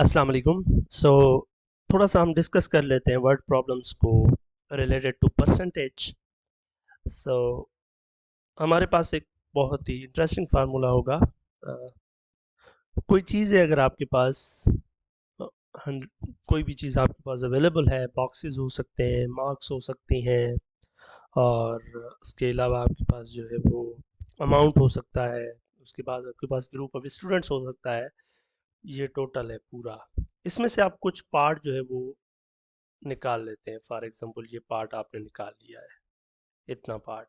अस्सलाम वालेकुम। थोड़ा सा हम डिस्कस कर लेते हैं वर्ड प्रॉब्लम्स को रिलेटेड टू परसेंटेज। सो हमारे पास एक बहुत ही इंटरेस्टिंग फार्मूला होगा। कोई चीज़ है, अगर आपके पास कोई भी चीज़ आपके पास अवेलेबल है, बॉक्सेस हो सकते हैं, मार्क्स हो सकती हैं, और उसके अलावा आपके पास जो है वो अमाउंट हो सकता है, उसके बाद आपके पास ग्रुप ऑफ स्टूडेंट्स हो सकता है। ये टोटल है पूरा। इसमें से आप कुछ पार्ट जो है वो निकाल लेते हैं। फॉर एग्जांपल ये पार्ट आपने निकाल लिया है, इतना पार्ट।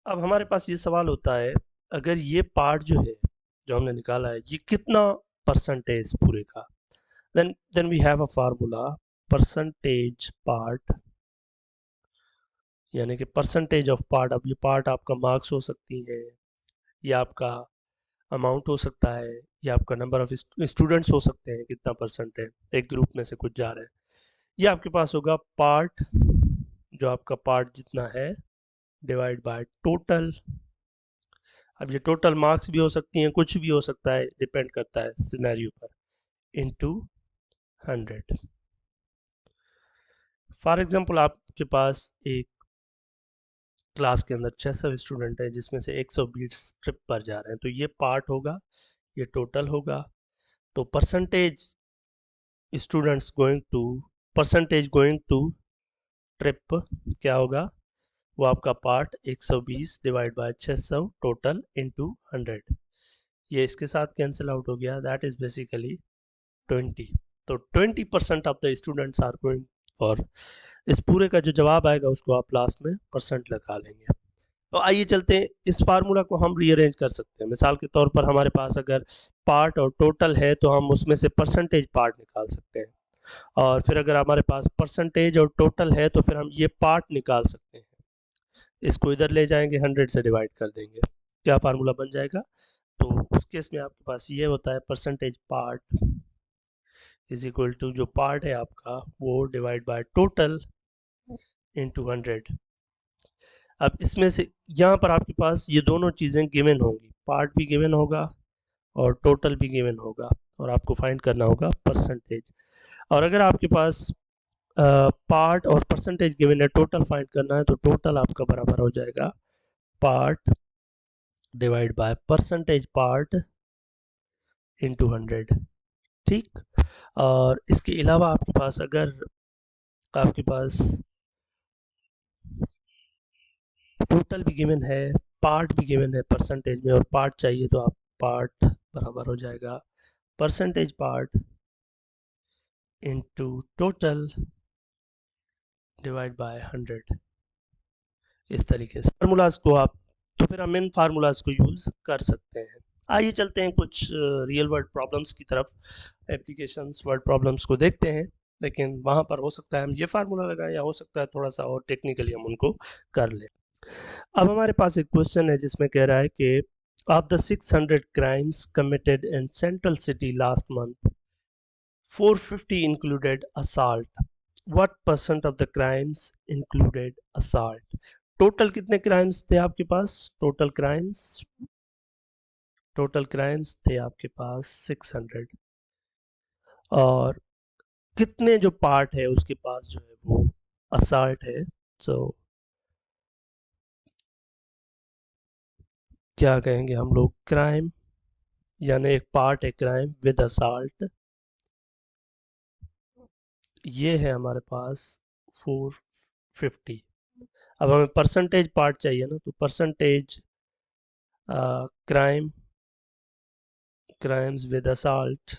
अब हमारे पास ये सवाल होता है, अगर ये पार्ट जो है जो हमने निकाला है, ये कितना परसेंटेज पूरे का। Then we have a formula, percentage part, यानी कि परसेंटेज ऑफ पार्ट। अब ये पार्ट आपका मार्क्स हो सकती है, या आपका अमाउंट हो सकता है, या आपका नंबर ऑफ स्टूडेंट्स हो सकते हैं, कितना परसेंट है, एक ग्रुप में से कुछ जा रहे हैं। ये आपके पास होगा पार्ट, जो आपका पार्ट जितना है, डिवाइड बाय टोटल। अब ये टोटल मार्क्स भी हो सकती हैं, कुछ भी हो सकता है, डिपेंड करता है सिनेरियो पर, इनटू 100। फॉर एग्जांपल आपके पास एक क्लास के अंदर 600 स्टूडेंट है, जिसमें से 120 ट्रिप पर जा रहे हैं, तो ये पार्ट होगा, ये टोटल होगा। तो students going to percentage going to trip क्या होगा, वो आपका part 120 divide by 600 total into 100। ये इसके साथ कैंसिल आउट हो गया, दैट इज बेसिकली 20। तो 20% of the students are going for, इस पूरे का जो जवाब आएगा उसको आप लास्ट में परसेंट लगा लेंगे। तो आइए चलते हैं, इस फार्मूला को हम रीअरेंज कर सकते हैं। मिसाल के तौर पर हमारे पास अगर पार्ट और टोटल है, तो हम उसमें से परसेंटेज पार्ट निकाल सकते हैं, और फिर अगर हमारे पास परसेंटेज और टोटल है, तो फिर हम ये पार्ट निकाल सकते हैं। इसको इधर ले जाएंगे, 100 से डिवाइड कर देंगे, क्या फार्मूला बन जाएगा। तो उस केस में आपके पास ये होता है, percentage part is equal to, जो पार्ट है आपका वो डिवाइड बाय टोटल इंटू 100। अब इसमें से यहाँ पर आपके पास ये दोनों चीज़ें गिवन होंगी, पार्ट भी गिवन होगा और टोटल भी गिवन होगा, और आपको फाइंड करना होगा परसेंटेज। और अगर आपके पास पार्ट और परसेंटेज गिवन है, टोटल फाइंड करना है, तो टोटल आपका बराबर हो जाएगा part divide by percentage part into 100। ठीक। और इसके अलावा आपके पास, अगर आपके पास टोटल भी गिवन है, पार्ट भी गिवन है परसेंटेज में, और पार्ट चाहिए, तो आप पार्ट बराबर हो जाएगा percentage part into total divide by 100। इस तरीके से फार्मूलाज को आप, तो फिर हम इन फार्मूलाज को यूज़ कर सकते हैं। आइए चलते हैं कुछ रियल वर्ल्ड प्रॉब्लम्स की तरफ, एप्लीकेशंस वर्ड प्रॉब्लम्स को देखते हैं। लेकिन वहाँ पर हो सकता है हम ये फार्मूला लगाएं, या हो सकता है थोड़ा सा और टेक्निकली हम उनको कर लें। अब हमारे पास एक क्वेश्चन है जिसमें कह रहा है कि of the 600 crimes committed in central city last month, 450 included assault. What percent of the crimes included assault? Total कितने क्राइम्स थे आपके पास, टोटल क्राइम्स थे आपके पास 600, और कितने जो पार्ट है उसके पास जो है वो असॉल्ट है। सो क्या कहेंगे हम लोग, क्राइम यानी एक पार्ट है क्राइम विद असॉल्ट, ये है हमारे पास 450। अब हमें परसेंटेज पार्ट चाहिए ना, तो परसेंटेज क्राइम्स विद असॉल्ट,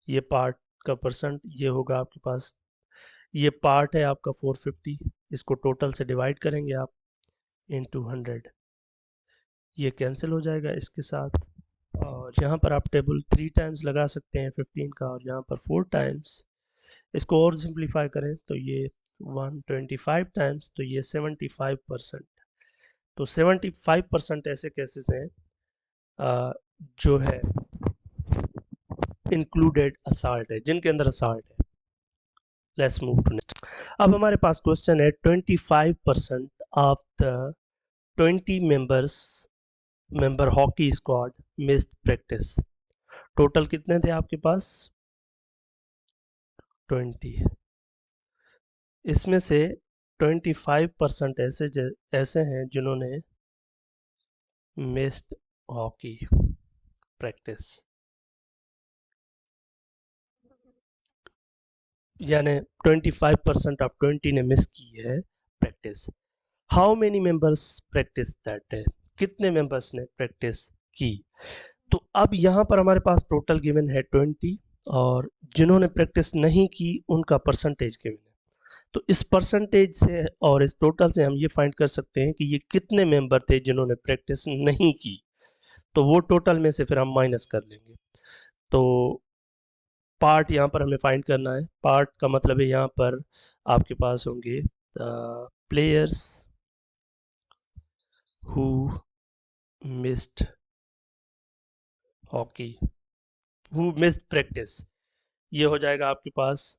ये पार्ट का परसेंट ये होगा आपके पास, ये पार्ट है आपका 450, इसको टोटल से डिवाइड करेंगे आप इंटू 100, ये कैंसिल हो जाएगा इसके साथ। और यहाँ पर आप टेबल 3 टाइम्स लगा सकते हैं 15 का, और यहाँ पर 4 टाइम्स। इसको और सिंप्लीफाई करें तो ये 125 टाइम्स, तो ये 75%। तो 75% ऐसे केसेस हैं जो है इंक्लूडेड असॉल्ट है, जिनके अंदर असॉल्ट है। Let's move to next. अब हमारे पास क्वेश्चन है, 25% of the 20 member hockey squad missed practice. Total कितने थे आपके पास? 20। इसमें से 25% ऐसे हैं जिन्होंने मिस्ड हॉकी प्रैक्टिस, यानी 25% ऑफ 20 ने मिस की है practice. How many members practice that day? कितने मेंबर्स ने प्रैक्टिस की? तो अब यहाँ पर हमारे पास टोटल गिवन है 20 और जिन्होंने प्रैक्टिस नहीं की उनका परसेंटेज गिवन है। तो इस परसेंटेज से और इस टोटल से हम ये फाइंड कर सकते हैं कि ये कितने मेंबर थे जिन्होंने प्रैक्टिस नहीं की। तो वो टोटल में से फिर हम माइनस कर लेंगे। तो पार्ट यहाँ पर हमें फाइंड करना है। पार्ट का मतलब है यहाँ पर आपके पास होंगे players who missed hockey, who missed practice. ये हो जाएगा आपके पास।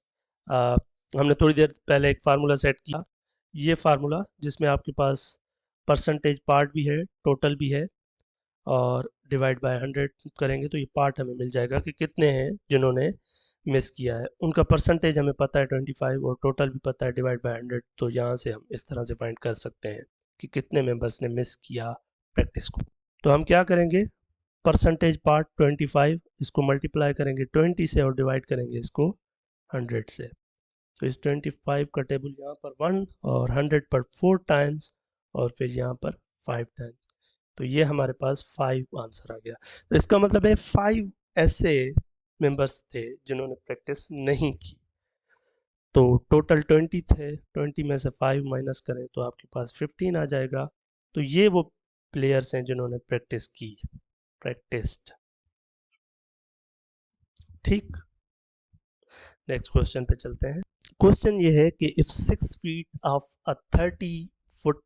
हमने थोड़ी देर पहले एक फार्मूला सेट किया, ये फार्मूला जिसमें आपके पास परसेंटेज पार्ट भी है, टोटल भी है, और डिवाइड बाय 100 करेंगे तो ये पार्ट हमें मिल जाएगा कि कितने हैं जिन्होंने मिस किया है। उनका परसेंटेज हमें पता है 25 और टोटल भी पता है डिवाइड बाय 100। तो यहाँ से हम इस तरह से फाइंड कर सकते हैं कि कितने मेंबर्स ने मिस किया प्रैक्टिस को। तो हम क्या करेंगे, परसेंटेज पार्ट 25, इसको मल्टीप्लाई करेंगे 20 से और डिवाइड करेंगे इसको 100 से। तो इस 25 का टेबल यहाँ पर 1 और 100 पर 4 टाइम्स और फिर यहाँ पर 5 टाइम्स। तो ये हमारे पास 5 आंसर आ गया। तो इसका मतलब है 5 ऐसे मेंबर्स थे जिन्होंने प्रैक्टिस नहीं की। तो टोटल 20 थे, 20 में से 5 माइनस करें तो आपके पास 15 आ जाएगा। तो ये वो प्लेयर्स हैं जिन्होंने प्रैक्टिस की, प्रैक्टिस्ड। ठीक, नेक्स्ट क्वेश्चन पे चलते हैं। क्वेश्चन ये है कि इफ 6 फीट of a 30 foot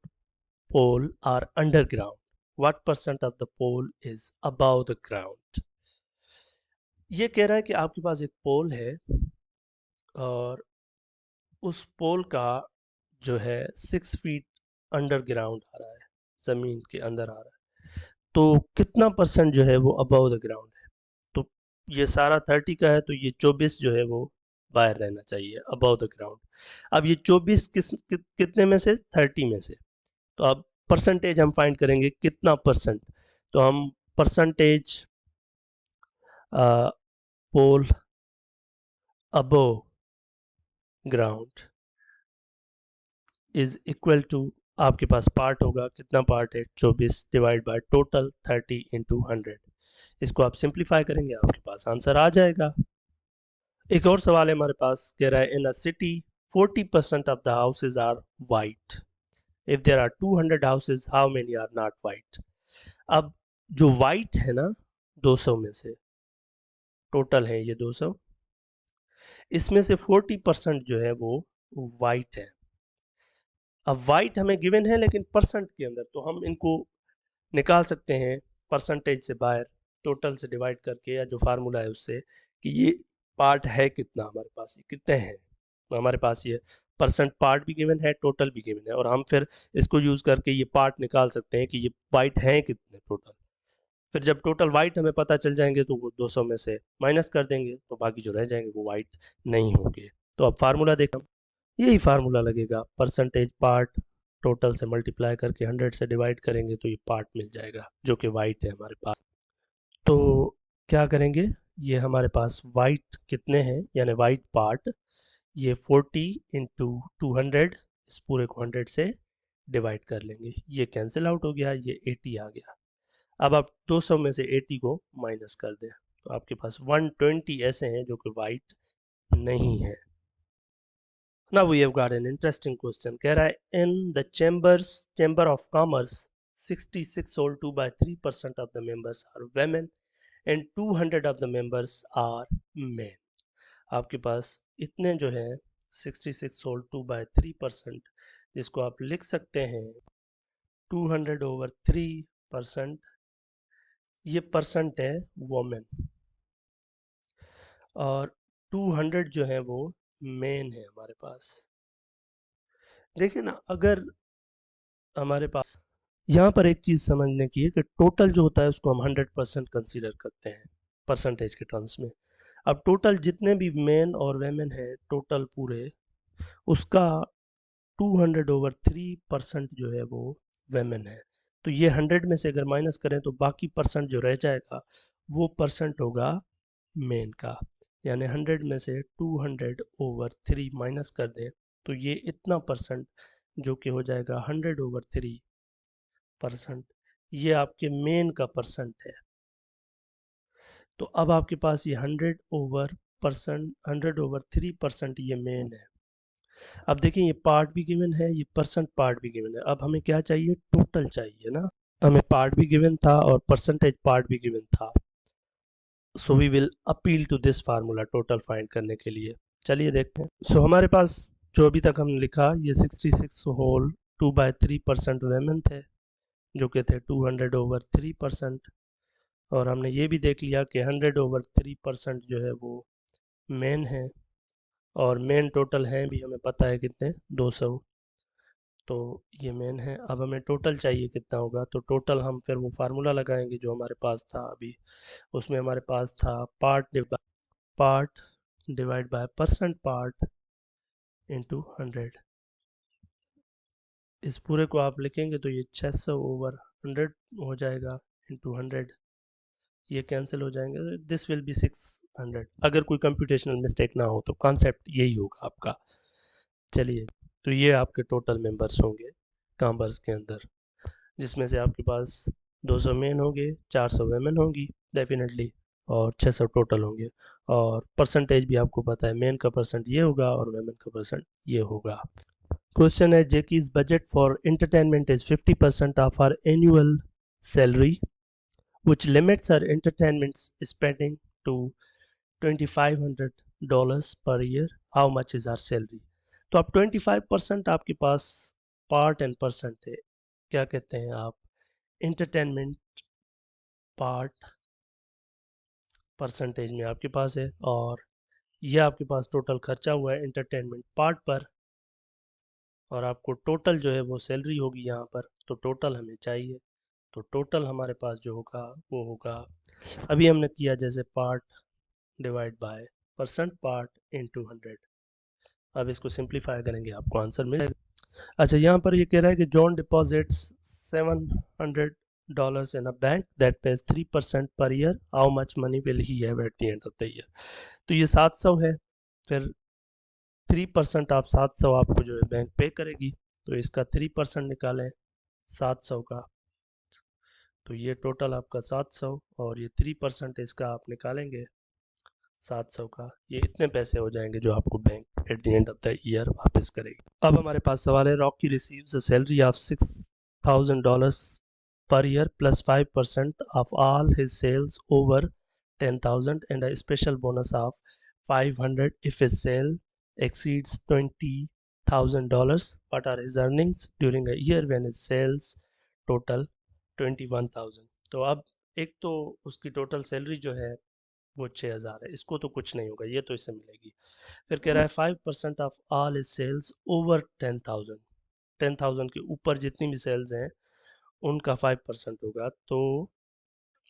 pole are underground, what percent of the pole is above the ground? ये कह रहा है कि आपके पास एक पोल है और उस पोल का जो है 6 फीट अंडरग्राउंड आ रहा है, जमीन के अंदर आ रहा है। तो कितना परसेंट जो है वो अबव द ग्राउंड है? तो ये सारा 30 का है तो ये 24 जो है वो बाहर रहना चाहिए, अबव द ग्राउंड। अब ये 24 कितने में से? 30 में से। तो अब परसेंटेज हम फाइंड करेंगे कितना परसेंट। तो हम percentage pole above ground is equal to, आपके पास पार्ट होगा, कितना पार्ट है? 24 डिवाइड बाय टोटल 30 इंटू 100। इसको आप सिंप्लीफाई करेंगे आपके पास आंसर आ जाएगा। एक और सवाल है हमारे पास, कह रहा है in a city 40% of the houses are white, if there are 200 houses how many are not white? अब जो वाइट है ना, 200 में से, टोटल है ये 200, इसमें से 40% जो है वो वाइट है। अब वाइट हमें गिवन है लेकिन परसेंट के अंदर, तो हम इनको निकाल सकते हैं परसेंटेज से बाहर, टोटल से डिवाइड करके, या जो फार्मूला है उससे, कि ये पार्ट है कितना हमारे पास, ये कितने हैं। तो हमारे पास ये परसेंट पार्ट भी गिवन है, टोटल भी गिवन है, और हम फिर इसको यूज करके ये पार्ट निकाल सकते हैं कि ये वाइट हैं कितने टोटल। फिर जब टोटल वाइट हमें पता चल जाएंगे तो वो 200 में से माइनस कर देंगे, तो बाकी जो रह जाएंगे वो वाइट नहीं होंगे। तो अब फार्मूला देखा, यही फार्मूला लगेगा, परसेंटेज पार्ट टोटल से मल्टीप्लाई करके 100 से डिवाइड करेंगे तो ये पार्ट मिल जाएगा जो कि वाइट है हमारे पास। तो क्या करेंगे, ये हमारे पास वाइट कितने हैं, यानी वाइट पार्ट, ये 40 इंटू 200, इस पूरे को 100 से डिवाइड कर लेंगे, ये कैंसिल आउट हो गया, ये 80 आ गया। अब आप 200 में से 80 को माइनस कर दें तो आपके पास 120 ऐसे हैं जो कि वाइट नहीं है। Now we have got an interesting question. कह रहा है in the chamber of commerce 66 sold to by 3% of the members are women and 200 of the members are men. आपके पास इतने जो है 66 sold to by 3%, जिसको आप लिख सकते हैं 200 over 3%, ये परसेंट है वोमेन, और 200 जो है वो मेन है हमारे पास। देखिए ना, अगर हमारे पास यहाँ पर एक चीज़ समझने की है कि टोटल जो होता है उसको हम 100% कंसीडर करते हैं, परसेंटेज के टर्म्स में। अब टोटल जितने भी मेन और वेमेन हैं टोटल पूरे, उसका 200/3% जो है वो वेमेन है। तो ये 100 में से अगर माइनस करें तो बाकी परसेंट जो रह जाएगा वो परसेंट होगा मेन का। यानी 100 में से 200/3 माइनस कर दें तो ये इतना परसेंट जो कि हो जाएगा 100/3%। ये आपके मेन का परसेंट है। तो अब आपके पास ये 100/3% ये मेन है। अब देखिए ये पार्ट भी गिवन है, ये परसेंट पार्ट भी गिवन है। अब हमें क्या चाहिए, टोटल चाहिए ना। हमें पार्ट भी गिवन था और परसेंटेज पार्ट भी गिवन था। So we will appeal to this formula total find करने के लिए। चलिए देखते हैं। सो हमारे पास जो अभी तक हमने लिखा ये 66 होल 2/3% वेमन थे जो कि थे 200/3%। और हमने ये भी देख लिया कि 100/3% जो है वो मेन है और मेन टोटल हैं भी हमें पता है कितने, 200। तो ये मेन है। अब हमें टोटल चाहिए कितना होगा, तो टोटल हम फिर वो फार्मूला लगाएंगे जो हमारे पास था अभी। उसमें हमारे पास था part divide by percent part into 100। इस पूरे को आप लिखेंगे तो ये 600/100 हो जाएगा इंटू 100। ये कैंसिल हो जाएंगे, दिस विल बी 600 अगर कोई कंप्यूटेशनल मिस्टेक ना हो तो। कॉन्सेप्ट यही होगा आपका। चलिए, तो ये आपके टोटल मेंबर्स होंगे कामर्स के अंदर, जिसमें से आपके पास 200 मेन होंगे, 400 वेमेन होंगी डेफिनेटली, और 600 टोटल होंगे। और परसेंटेज भी आपको पता है, मेन का परसेंट ये होगा और वेमेन का परसेंट ये होगा। क्वेश्चन है, Jackie's budget for entertainment is 50% of our annual salary which limits her entertainment spending to $2,500 per year. How much is our salary? तो आप 25% आपके पास पार्ट एंड परसेंट है, क्या कहते हैं आप, एंटरटेनमेंट पार्ट परसेंटेज में आपके पास है, और ये आपके पास टोटल खर्चा हुआ है एंटरटेनमेंट पार्ट पर, और आपको टोटल जो है वो सैलरी होगी यहाँ पर। तो टोटल हमें चाहिए, तो टोटल हमारे पास जो होगा वो होगा, अभी हमने किया जैसे part divide by percent part into 100। अब इसको सिंप्लीफाई करेंगे आपको आंसर मिल जाएगा। अच्छा, यहाँ पर ये कह रहा है कि John deposits $700 in a bank that page 3% per year, how much money will he have at the end of the year. तो ये 700 है, फिर 3% आप 700 आपको जो है बैंक पे करेगी, तो इसका 3% निकालें 700 का, तो ये टोटल आपका 700 और ये 3% इसका आप निकालेंगे 700 का, ये इतने पैसे हो जाएंगे जो आपको bank at the end of the year वापस करेगी। अब हमारे पास सवाल है, Rocky receives a salary of $6,000 per year plus 5% of all his sales over 10,000 and a special bonus of 500 if his sale exceeds $20,000. What are his earnings during a year when his sales total 21,000? तो अब एक तो उसकी total salary जो है वो 6,000 है, इसको तो कुछ नहीं होगा, ये तो इससे मिलेगी। फिर कह रहा है 5% of all is sales over 10,000, 10,000 के ऊपर जितनी भी सेल्स हैं उनका 5% होगा। तो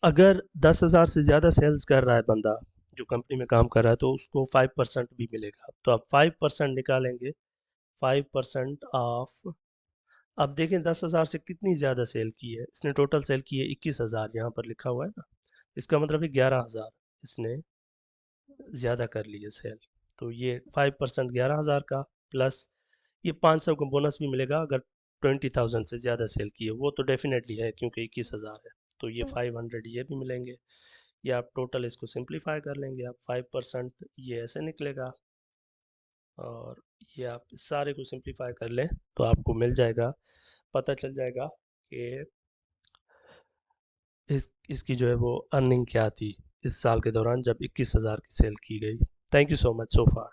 अगर 10,000 से ज़्यादा सेल्स कर रहा है बंदा जो कंपनी में काम कर रहा है तो उसको 5% भी मिलेगा। तो आप 5% निकालेंगे, 5% ऑफ, अब देखें 10,000 से कितनी ज़्यादा सेल की है इसने, टोटल सेल की है 21,000, यहाँ पर लिखा हुआ है ना, इसका मतलब है 11,000 इसने ज़्यादा कर ली है सेल। तो ये 5% 11,000 का, प्लस ये 500 का बोनस भी मिलेगा अगर 20,000 से ज़्यादा सेल की है, वो तो डेफिनेटली है क्योंकि 21,000 है। तो ये 500 ये भी मिलेंगे। ये आप टोटल इसको सिंप्लीफाई कर लेंगे, आप 5% ये ऐसे निकलेगा, और ये आप सारे को सिंप्लीफाई कर लें तो आपको मिल जाएगा, पता चल जाएगा कि इसकी जो है वो अर्निंग क्या थी इस साल के दौरान जब 21,000 की सेल की गई। Thank you so much so far.